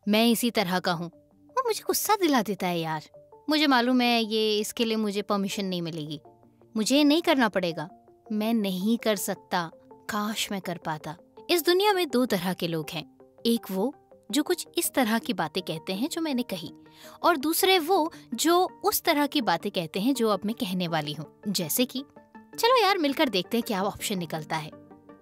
मैं इसी तरह का हूँ। वो मुझे गुस्सा दिला देता है यार। मुझे मालूम है ये इसके लिए मुझे परमिशन नहीं मिलेगी, मुझे ये नहीं करना पड़ेगा, मैं नहीं कर सकता, काश मैं कर पाता। इस दुनिया में दो तरह के लोग हैं, एक वो जो कुछ इस तरह की बातें कहते हैं जो मैंने कही, और दूसरे वो जो उस तरह की बातें कहते हैं जो अब मैं कहने वाली हूँ। जैसे कि चलो यार मिलकर देखते हैं क्या ऑप्शन निकलता है।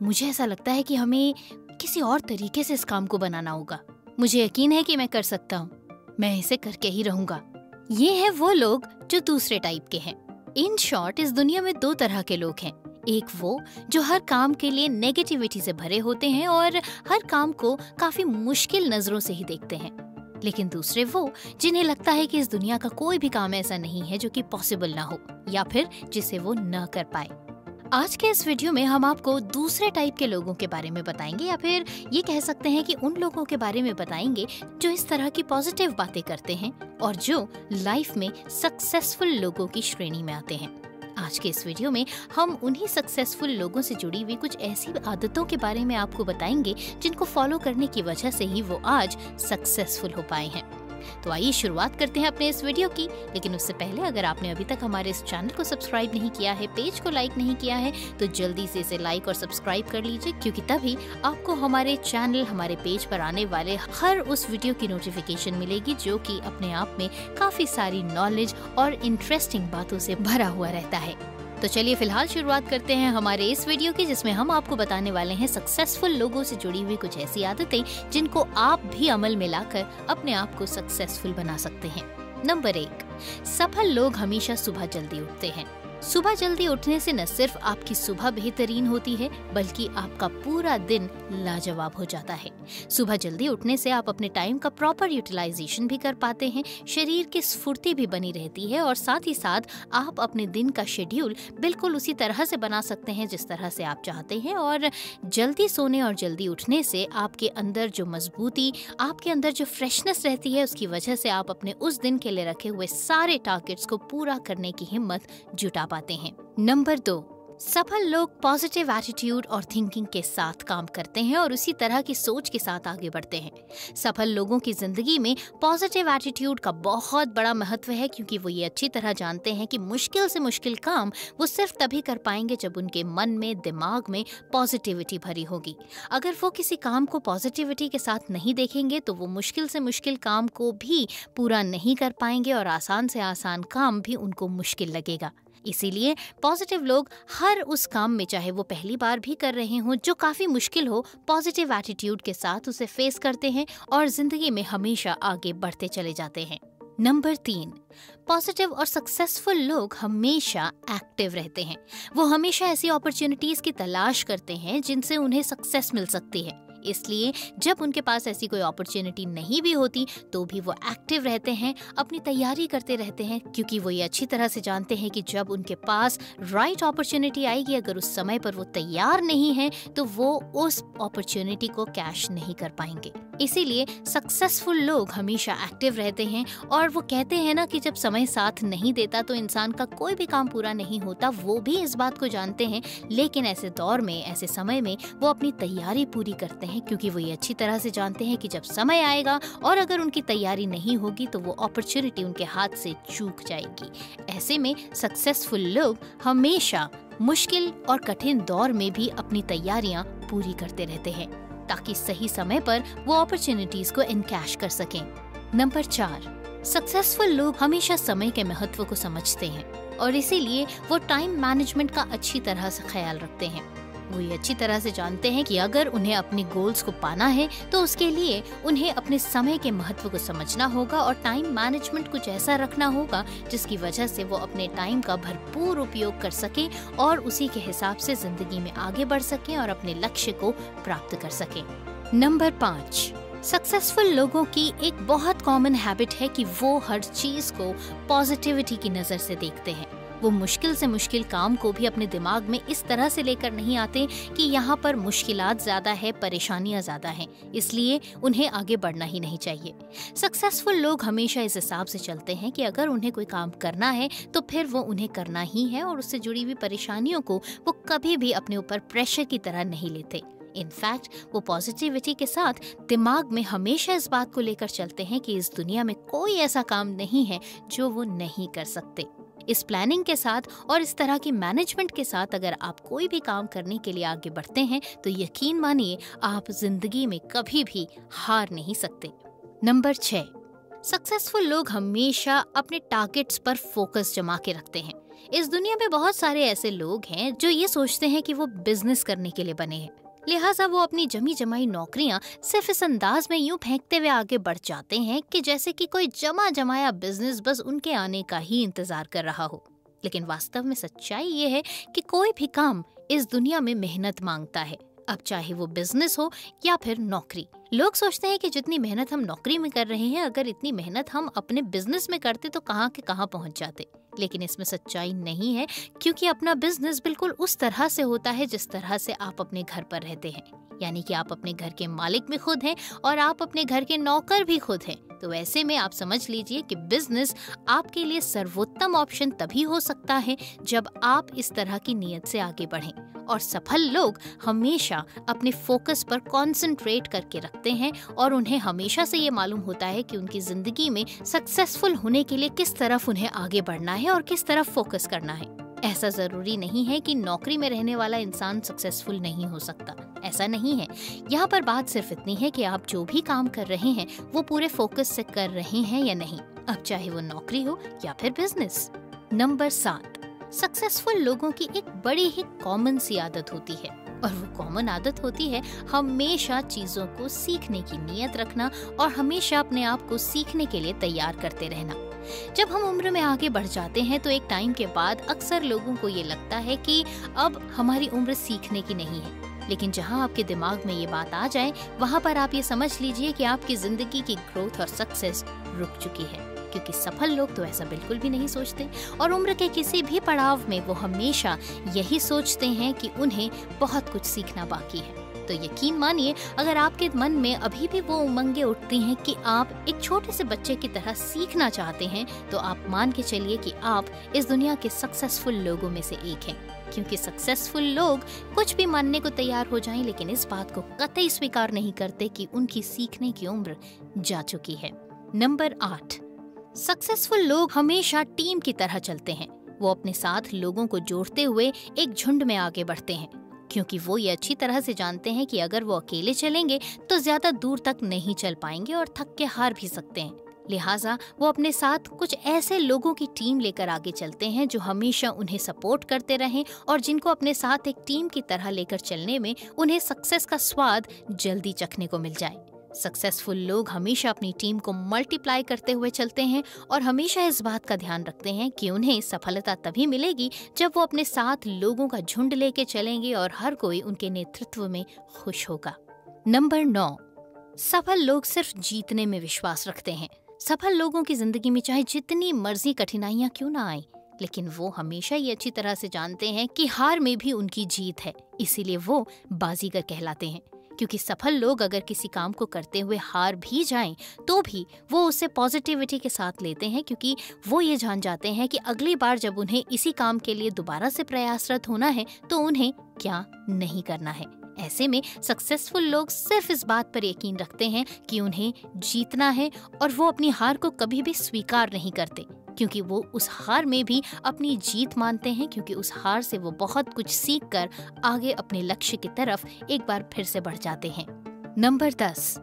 मुझे ऐसा लगता है कि हमें किसी और तरीके से इस काम को बनाना होगा। मुझे यकीन है कि मैं कर सकता हूँ, मैं इसे करके ही रहूंगा। ये है वो लोग जो दूसरे टाइप के हैं। इन शॉर्ट, इस दुनिया में दो तरह के लोग हैं, एक वो जो हर काम के लिए नेगेटिविटी से भरे होते हैं और हर काम को काफी मुश्किल नजरों से ही देखते हैं, लेकिन दूसरे वो जिन्हें लगता है कि इस दुनिया का कोई भी काम ऐसा नहीं है जो कि पॉसिबल ना हो या फिर जिसे वो न कर पाए। आज के इस वीडियो में हम आपको दूसरे टाइप के लोगों के बारे में बताएंगे, या फिर ये कह सकते हैं कि उन लोगों के बारे में बताएंगे जो इस तरह की पॉजिटिव बातें करते हैं और जो लाइफ में सक्सेसफुल लोगों की श्रेणी में आते हैं। आज के इस वीडियो में हम उन्हीं सक्सेसफुल लोगों से जुड़ी हुई कुछ ऐसी आदतों के बारे में आपको बताएंगे जिनको फॉलो करने की वजह से ही वो आज सक्सेसफुल हो पाए हैं। तो आइए शुरुआत करते हैं अपने इस वीडियो की, लेकिन उससे पहले अगर आपने अभी तक हमारे इस चैनल को सब्सक्राइब नहीं किया है, पेज को लाइक नहीं किया है, तो जल्दी से इसे लाइक और सब्सक्राइब कर लीजिए, क्योंकि तभी आपको हमारे चैनल, हमारे पेज पर आने वाले हर उस वीडियो की नोटिफिकेशन मिलेगी जो कि अपने आप में काफी सारी नॉलेज और इंटरेस्टिंग बातों से भरा हुआ रहता है। तो चलिए फिलहाल शुरुआत करते हैं हमारे इस वीडियो की, जिसमें हम आपको बताने वाले हैं सक्सेसफुल लोगों से जुड़ी हुई कुछ ऐसी आदतें जिनको आप भी अमल में लाकर अपने आप को सक्सेसफुल बना सकते हैं। नंबर 1, सफल लोग हमेशा सुबह जल्दी उठते हैं। सुबह जल्दी उठने से न सिर्फ आपकी सुबह बेहतरीन होती है, बल्कि आपका पूरा दिन लाजवाब हो जाता है। सुबह जल्दी उठने से आप अपने टाइम का प्रॉपर यूटिलाइजेशन भी कर पाते हैं, शरीर की स्फूर्ति भी बनी रहती है और साथ ही साथ आप अपने दिन का शेड्यूल बिल्कुल उसी तरह से बना सकते हैं जिस तरह से आप चाहते हैं। और जल्दी सोने और जल्दी उठने से आपके अंदर जो मजबूती, आपके अंदर जो फ्रेशनेस रहती है, उसकी वजह से आप अपने उस दिन के लिए रखे हुए सारे टारगेट्स को पूरा करने की हिम्मत जुटा पाते हैं। नंबर 2, सफल लोग पॉजिटिव एटीट्यूड और थिंकिंग के साथ काम करते हैं और उसी तरह की सोच के साथ आगे बढ़ते हैं। सफल लोगों की जिंदगी में पॉजिटिव एटीट्यूड का बहुत बड़ा महत्व है, क्योंकि वो ये अच्छी तरह जानते हैं कि मुश्किल से मुश्किल काम वो सिर्फ तभी कर पाएंगे जब उनके मन में, दिमाग में पॉजिटिविटी भरी होगी। अगर वो किसी काम को पॉजिटिविटी के साथ नहीं देखेंगे तो वो मुश्किल से मुश्किल काम को भी पूरा नहीं कर पाएंगे और आसान से आसान काम भी उनको मुश्किल लगेगा। इसीलिए पॉजिटिव लोग हर उस काम में, चाहे वो पहली बार भी कर रहे हों, जो काफी मुश्किल हो, पॉजिटिव एटीट्यूड के साथ उसे फेस करते हैं और जिंदगी में हमेशा आगे बढ़ते चले जाते हैं। नंबर 3, पॉजिटिव और सक्सेसफुल लोग हमेशा एक्टिव रहते हैं। वो हमेशा ऐसी अपॉर्चुनिटीज की तलाश करते हैं जिनसे उन्हें सक्सेस मिल सकती है। इसलिए जब उनके पास ऐसी कोई अपॉर्चुनिटी नहीं भी होती तो भी वो एक्टिव रहते हैं, अपनी तैयारी करते रहते हैं, क्योंकि वो ये अच्छी तरह से जानते हैं कि जब उनके पास राइट अपॉर्चुनिटी आएगी, अगर उस समय पर वो तैयार नहीं है तो वो उस अपॉर्चुनिटी को कैश नहीं कर पाएंगे। इसीलिए सक्सेसफुल लोग हमेशा एक्टिव रहते हैं और वो कहते हैं ना कि जब समय साथ नहीं देता तो इंसान का कोई भी काम पूरा नहीं होता। वो भी इस बात को जानते हैं, लेकिन ऐसे दौर में, ऐसे समय में वो अपनी तैयारी पूरी करते हैं, क्योंकि वो ये अच्छी तरह से जानते हैं कि जब समय आएगा और अगर उनकी तैयारी नहीं होगी तो वो अपॉर्चुनिटी उनके हाथ से चूक जाएगी। ऐसे में सक्सेसफुल लोग हमेशा मुश्किल और कठिन दौर में भी अपनी तैयारियां पूरी करते रहते हैं, ताकि सही समय पर वो अपॉर्चुनिटीज को इनकैश कर सकें। नंबर 4, सक्सेसफुल लोग हमेशा समय के महत्व को समझते हैं और इसीलिए वो टाइम मैनेजमेंट का अच्छी तरह से ख्याल रखते हैं। वो ये अच्छी तरह से जानते हैं कि अगर उन्हें अपने गोल्स को पाना है तो उसके लिए उन्हें अपने समय के महत्व को समझना होगा और टाइम मैनेजमेंट कुछ ऐसा रखना होगा जिसकी वजह से वो अपने टाइम का भरपूर उपयोग कर सकें और उसी के हिसाब से जिंदगी में आगे बढ़ सकें और अपने लक्ष्य को प्राप्त कर सकें। नंबर 5, सक्सेसफुल लोगों की एक बहुत कॉमन हैबिट है कि वो हर चीज को पॉजिटिविटी की नजर से देखते हैं। वो मुश्किल से मुश्किल काम को भी अपने दिमाग में इस तरह से लेकर नहीं आते कि यहाँ पर मुश्किलात ज्यादा है, परेशानियां ज्यादा हैं, इसलिए उन्हें आगे बढ़ना ही नहीं चाहिए। सक्सेसफुल लोग हमेशा इस हिसाब से चलते हैं कि अगर उन्हें कोई काम करना है तो फिर वो उन्हें करना ही है और उससे जुड़ी हुई परेशानियों को वो कभी भी अपने ऊपर प्रेशर की तरह नहीं लेते। इनफैक्ट वो पॉजिटिविटी के साथ दिमाग में हमेशा इस बात को लेकर चलते हैं कि इस दुनिया में कोई ऐसा काम नहीं है जो वो नहीं कर सकते। इस प्लानिंग के साथ और इस तरह की मैनेजमेंट के साथ अगर आप कोई भी काम करने के लिए आगे बढ़ते हैं तो यकीन मानिए आप जिंदगी में कभी भी हार नहीं सकते। नंबर 6, सक्सेसफुल लोग हमेशा अपने टारगेट्स पर फोकस जमा के रखते हैं। इस दुनिया में बहुत सारे ऐसे लोग हैं जो ये सोचते हैं कि वो बिजनेस करने के लिए बने हैं, लिहाजा वो अपनी जमी जमाई नौकरियां सिर्फ इस अंदाज में यूं फेंकते हुए आगे बढ़ जाते हैं कि जैसे कि कोई जमा जमाया बिजनेस बस उनके आने का ही इंतजार कर रहा हो। लेकिन वास्तव में सच्चाई ये है कि कोई भी काम इस दुनिया में मेहनत मांगता है, अब चाहे वो बिजनेस हो या फिर नौकरी। लोग सोचते हैं कि जितनी मेहनत हम नौकरी में कर रहे हैं, अगर इतनी मेहनत हम अपने बिजनेस में करते तो कहाँ के कहाँ पहुँच जाते। लेकिन इसमें सच्चाई नहीं है, क्योंकि अपना बिजनेस बिल्कुल उस तरह से होता है जिस तरह से आप अपने घर पर रहते हैं, यानी कि आप अपने घर के मालिक भी खुद हैं और आप अपने घर के नौकर भी खुद हैं। तो ऐसे में आप समझ लीजिए कि बिजनेस आपके लिए सर्वोत्तम ऑप्शन तभी हो सकता है जब आप इस तरह की नीयत से आगे बढ़ें। और सफल लोग हमेशा अपने फोकस पर कंसंट्रेट करके रखते हैं और उन्हें हमेशा से ये मालूम होता है कि उनकी जिंदगी में सक्सेसफुल होने के लिए किस तरफ उन्हें आगे बढ़ना है और किस तरफ फोकस करना है। ऐसा जरूरी नहीं है कि नौकरी में रहने वाला इंसान सक्सेसफुल नहीं हो सकता, ऐसा नहीं है। यहाँ पर बात सिर्फ इतनी है कि आप जो भी काम कर रहे हैं वो पूरे फोकस से कर रहे हैं या नहीं, अब चाहे वो नौकरी हो या फिर बिजनेस। नंबर 7, सक्सेसफुल लोगों की एक बड़ी ही कॉमन सी आदत होती है, और वो कॉमन आदत होती है हमेशा चीजों को सीखने की नीयत रखना और हमेशा अपने आप को सीखने के लिए तैयार करते रहना। जब हम उम्र में आगे बढ़ जाते हैं तो एक टाइम के बाद अक्सर लोगों को ये लगता है कि अब हमारी उम्र सीखने की नहीं है, लेकिन जहां आपके दिमाग में ये बात आ जाए वहां पर आप ये समझ लीजिए कि आपकी जिंदगी की ग्रोथ और सक्सेस रुक चुकी है, क्योंकि सफल लोग तो ऐसा बिल्कुल भी नहीं सोचते और उम्र के किसी भी पड़ाव में वो हमेशा यही सोचते हैं कि उन्हें बहुत कुछ सीखना बाकी है। तो यकीन मानिए, अगर आपके मन में अभी भी वो उमंगें उठती हैं कि आप एक छोटे से बच्चे की तरह सीखना चाहते हैं, तो आप मान के चलिए कि आप इस दुनिया के सक्सेसफुल लोगों में से एक हैं, क्योंकि सक्सेसफुल लोग कुछ भी मानने को तैयार हो जाएं, लेकिन इस बात को कतई स्वीकार नहीं करते कि उनकी सीखने की उम्र जा चुकी है। नंबर 8, सक्सेसफुल लोग हमेशा टीम की तरह चलते हैं। वो अपने साथ लोगों को जोड़ते हुए एक झुंड में आगे बढ़ते हैं, क्योंकि वो ये अच्छी तरह से जानते हैं कि अगर वो अकेले चलेंगे तो ज्यादा दूर तक नहीं चल पाएंगे और थक के हार भी सकते हैं। लिहाजा वो अपने साथ कुछ ऐसे लोगों की टीम लेकर आगे चलते हैं जो हमेशा उन्हें सपोर्ट करते रहें और जिनको अपने साथ एक टीम की तरह लेकर चलने में उन्हें सक्सेस का स्वाद जल्दी चखने को मिल जाए। सक्सेसफुल लोग हमेशा अपनी टीम को मल्टीप्लाई करते हुए चलते हैं और हमेशा इस बात का ध्यान रखते हैं कि उन्हें सफलता तभी मिलेगी जब वो अपने साथ लोगों का झुंड लेके चलेंगे और हर कोई उनके नेतृत्व में खुश होगा। नंबर 9, सफल लोग सिर्फ जीतने में विश्वास रखते हैं। सफल लोगों की जिंदगी में चाहे जितनी मर्जी कठिनाइयां क्यों ना आए, लेकिन वो हमेशा ये अच्छी तरह से जानते हैं कि हार में भी उनकी जीत है, इसीलिए वो बाजीगर कहलाते हैं। क्योंकि सफल लोग अगर किसी काम को करते हुए हार भी जाएं, तो भी वो उसे पॉजिटिविटी के साथ लेते हैं, क्योंकि वो ये जान जाते हैं कि अगली बार जब उन्हें इसी काम के लिए दोबारा से प्रयासरत होना है तो उन्हें क्या नहीं करना है। ऐसे में सक्सेसफुल लोग सिर्फ इस बात पर यकीन रखते हैं कि उन्हें जीतना है और वो अपनी हार को कभी भी स्वीकार नहीं करते, क्योंकि वो उस हार में भी अपनी जीत मानते हैं, क्योंकि उस हार से वो बहुत कुछ सीखकर आगे अपने लक्ष्य की तरफ एक बार फिर से बढ़ जाते हैं। नंबर 10,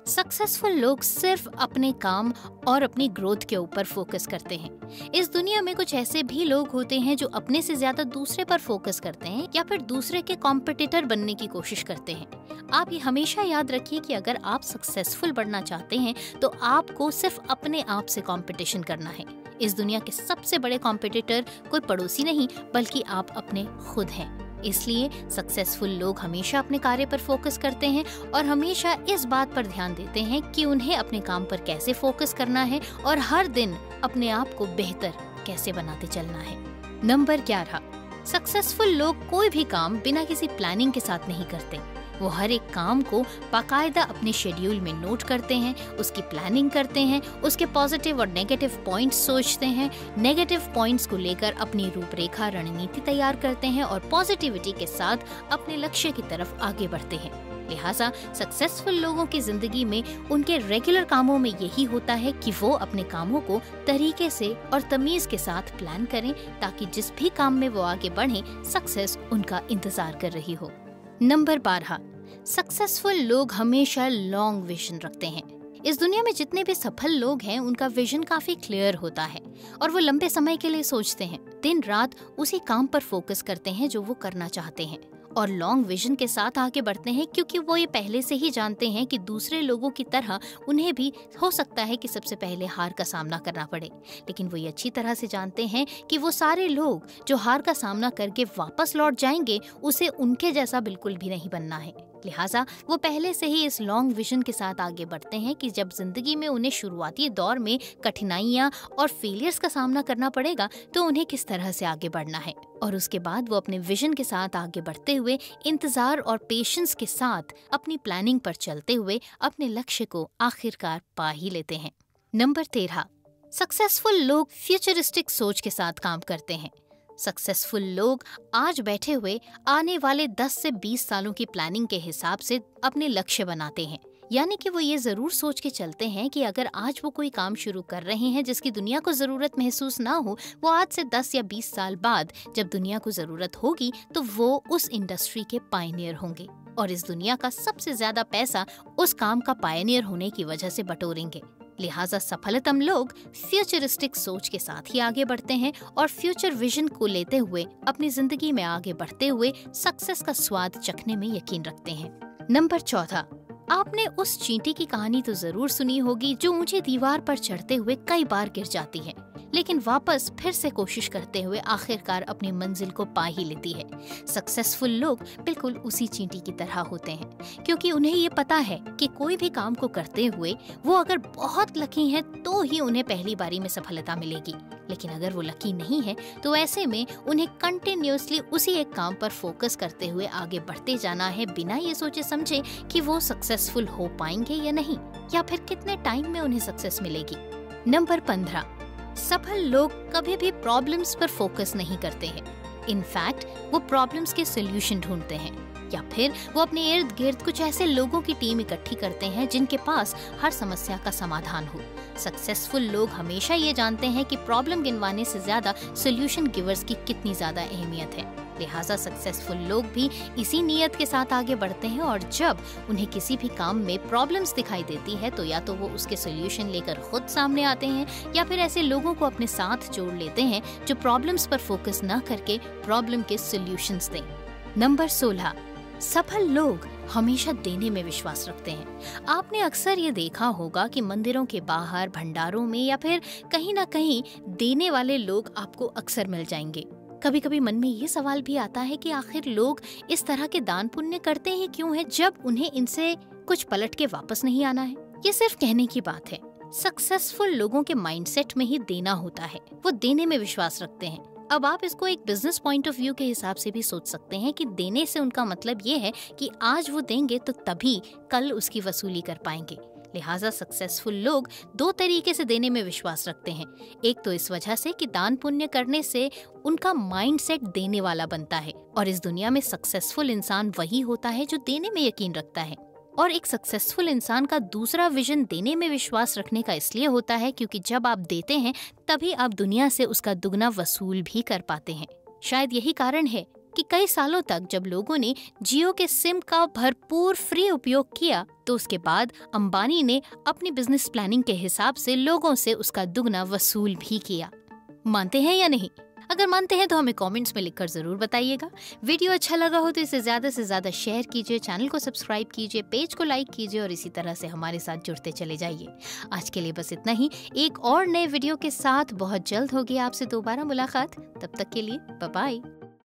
सक्सेसफुल लोग सिर्फ अपने काम और अपनी ग्रोथ के ऊपर फोकस करते हैं। इस दुनिया में कुछ ऐसे भी लोग होते हैं जो अपने से ज्यादा दूसरे पर फोकस करते हैं या फिर दूसरे के कॉम्पिटिटर बनने की कोशिश करते हैं। आप ये हमेशा याद रखिए कि अगर आप सक्सेसफुल बनना चाहते हैं तो आपको सिर्फ अपने आप से कंपटीशन करना है। इस दुनिया के सबसे बड़े कॉम्पिटिटर कोई पड़ोसी नहीं बल्कि आप अपने खुद हैं। इसलिए सक्सेसफुल लोग हमेशा अपने कार्य पर फोकस करते हैं और हमेशा इस बात पर ध्यान देते हैं कि उन्हें अपने काम पर कैसे फोकस करना है और हर दिन अपने आप को बेहतर कैसे बनाते चलना है। नंबर 11, सक्सेसफुल लोग कोई भी काम बिना किसी प्लानिंग के साथ नहीं करते। वो हर एक काम को बाकायदा अपने शेड्यूल में नोट करते हैं, उसकी प्लानिंग करते हैं, उसके पॉजिटिव और नेगेटिव पॉइंट्स सोचते हैं, नेगेटिव पॉइंट्स को लेकर अपनी रूपरेखा रणनीति तैयार करते हैं और पॉजिटिविटी के साथ अपने लक्ष्य की तरफ आगे बढ़ते हैं। लिहाजा सक्सेसफुल लोगों की जिंदगी में उनके रेगुलर कामों में यही होता है कि वो अपने कामों को तरीके से और तमीज के साथ प्लान करें ताकि जिस भी काम में वो आगे बढ़ें, सक्सेस उनका इंतजार कर रही हो। नंबर 12, सक्सेसफुल लोग हमेशा लॉन्ग विजन रखते हैं। इस दुनिया में जितने भी सफल लोग हैं उनका विजन काफी क्लियर होता है और वो लंबे समय के लिए सोचते हैं, दिन रात उसी काम पर फोकस करते हैं जो वो करना चाहते हैं और लॉन्ग विजन के साथ आगे बढ़ते हैं क्योंकि वो ये पहले से ही जानते हैं कि दूसरे लोगों की तरह उन्हें भी हो सकता है कि सबसे पहले हार का सामना करना पड़े, लेकिन वो ये अच्छी तरह से जानते हैं कि वो सारे लोग जो हार का सामना करके वापस लौट जाएंगे उसे उनके जैसा बिल्कुल भी नहीं बनना है। लिहाजा वो पहले से ही इस लॉन्ग विजन के साथ आगे बढ़ते हैं कि जब जिंदगी में उन्हें शुरुआती दौर में कठिनाइयां और फेलियर्स का सामना करना पड़ेगा तो उन्हें किस तरह से आगे बढ़ना है और उसके बाद वो अपने विजन के साथ आगे बढ़ते हुए इंतजार और पेशेंस के साथ अपनी प्लानिंग पर चलते हुए अपने लक्ष्य को आखिरकार पा ही लेते हैं। नंबर 13, सक्सेसफुल लोग फ्यूचरिस्टिक सोच के साथ काम करते हैं। सक्सेसफुल लोग आज बैठे हुए आने वाले 10 से 20 सालों की प्लानिंग के हिसाब से अपने लक्ष्य बनाते हैं, यानी कि वो ये जरूर सोच के चलते हैं कि अगर आज वो कोई काम शुरू कर रहे हैं जिसकी दुनिया को जरूरत महसूस ना हो, वो आज से 10 या 20 साल बाद जब दुनिया को जरूरत होगी तो वो उस इंडस्ट्री के पायनियर होंगे और इस दुनिया का सबसे ज्यादा पैसा उस काम का पायनियर होने की वजह से बटोरेंगे। लिहाजा सफलतम लोग फ्यूचरिस्टिक सोच के साथ ही आगे बढ़ते हैं और फ्यूचर विजन को लेते हुए अपनी जिंदगी में आगे बढ़ते हुए सक्सेस का स्वाद चखने में यकीन रखते हैं। नंबर 14, आपने उस चींटी की कहानी तो जरूर सुनी होगी जो ऊंची दीवार पर चढ़ते हुए कई बार गिर जाती है लेकिन वापस फिर से कोशिश करते हुए आखिरकार अपनी मंजिल को पा ही लेती है। सक्सेसफुल लोग बिल्कुल उसी चींटी की तरह होते हैं क्योंकि उन्हें ये पता है कि कोई भी काम को करते हुए वो अगर बहुत लकी हैं तो ही उन्हें पहली बारी में सफलता मिलेगी, लेकिन अगर वो लकी नहीं है तो ऐसे में उन्हें कंटिन्यूअसली उसी एक काम पर फोकस करते हुए आगे बढ़ते जाना है बिना ये सोचे समझे कि वो सक्सेसफुल हो पाएंगे या नहीं या फिर कितने टाइम में उन्हें सक्सेस मिलेगी। नंबर 15, सफल लोग कभी भी प्रॉब्लम्स पर फोकस नहीं करते हैं। इनफैक्ट वो प्रॉब्लम्स के सॉल्यूशन ढूंढते हैं या फिर वो अपने इर्द गिर्द कुछ ऐसे लोगों की टीम इकट्ठी करते हैं जिनके पास हर समस्या का समाधान हो। सक्सेसफुल लोग हमेशा ये जानते हैं कि प्रॉब्लम गिनवाने से ज्यादा सॉल्यूशन गिवर्स की कितनी ज्यादा अहमियत है। लिहाजा सक्सेसफुल लोग भी इसी नीयत के साथ आगे बढ़ते हैं और जब उन्हें किसी भी काम में प्रॉब्लम्स दिखाई देती है तो या तो वो उसके सॉल्यूशन लेकर खुद सामने आते हैं या फिर ऐसे लोगों को अपने साथ जोड़ लेते हैं जो प्रॉब्लम्स पर फोकस न करके प्रॉब्लम के सॉल्यूशंस दें। नंबर 16, सफल लोग हमेशा देने में विश्वास रखते हैं। आपने अक्सर ये देखा होगा कि मंदिरों के बाहर, भंडारों में या फिर कहीं ना कहीं देने वाले लोग आपको अक्सर मिल जाएंगे। कभी कभी मन में ये सवाल भी आता है कि आखिर लोग इस तरह के दान पुण्य करते ही क्यों है जब उन्हें इनसे कुछ पलट के वापस नहीं आना है। ये सिर्फ कहने की बात है। सक्सेसफुल लोगों के माइंडसेट में ही देना होता है, वो देने में विश्वास रखते हैं। अब आप इसको एक बिजनेस पॉइंट ऑफ व्यू के हिसाब से भी सोच सकते हैं कि देने से उनका मतलब ये है कि आज वो देंगे तो तभी कल उसकी वसूली कर पाएंगे। लिहाजा सक्सेसफुल लोग 2 तरीके से देने में विश्वास रखते हैं। एक तो इस वजह से कि दान पुण्य करने से उनका माइंडसेट देने वाला बनता है और इस दुनिया में सक्सेसफुल इंसान वही होता है जो देने में यकीन रखता है। और एक सक्सेसफुल इंसान का दूसरा विजन देने में विश्वास रखने का इसलिए होता है क्योंकि जब आप देते हैं तभी आप दुनिया से उसका दुगना वसूल भी कर पाते हैं। शायद यही कारण है कि कई सालों तक जब लोगों ने जियो के सिम का भरपूर फ्री उपयोग किया तो उसके बाद अंबानी ने अपनी बिजनेस प्लानिंग के हिसाब से लोगों से उसका दुगना वसूल भी किया। मानते हैं या नहीं? अगर मानते हैं तो हमें कमेंट्स में लिखकर जरूर बताइएगा। वीडियो अच्छा लगा हो तो इसे ज्यादा से ज्यादा शेयर कीजिए, चैनल को सब्सक्राइब कीजिए, पेज को लाइक कीजिए और इसी तरह से हमारे साथ जुड़ते चले जाइए। आज के लिए बस इतना ही। एक और नए वीडियो के साथ बहुत जल्द होगी आपसे दोबारा मुलाकात। तब तक के लिए बाय बाय।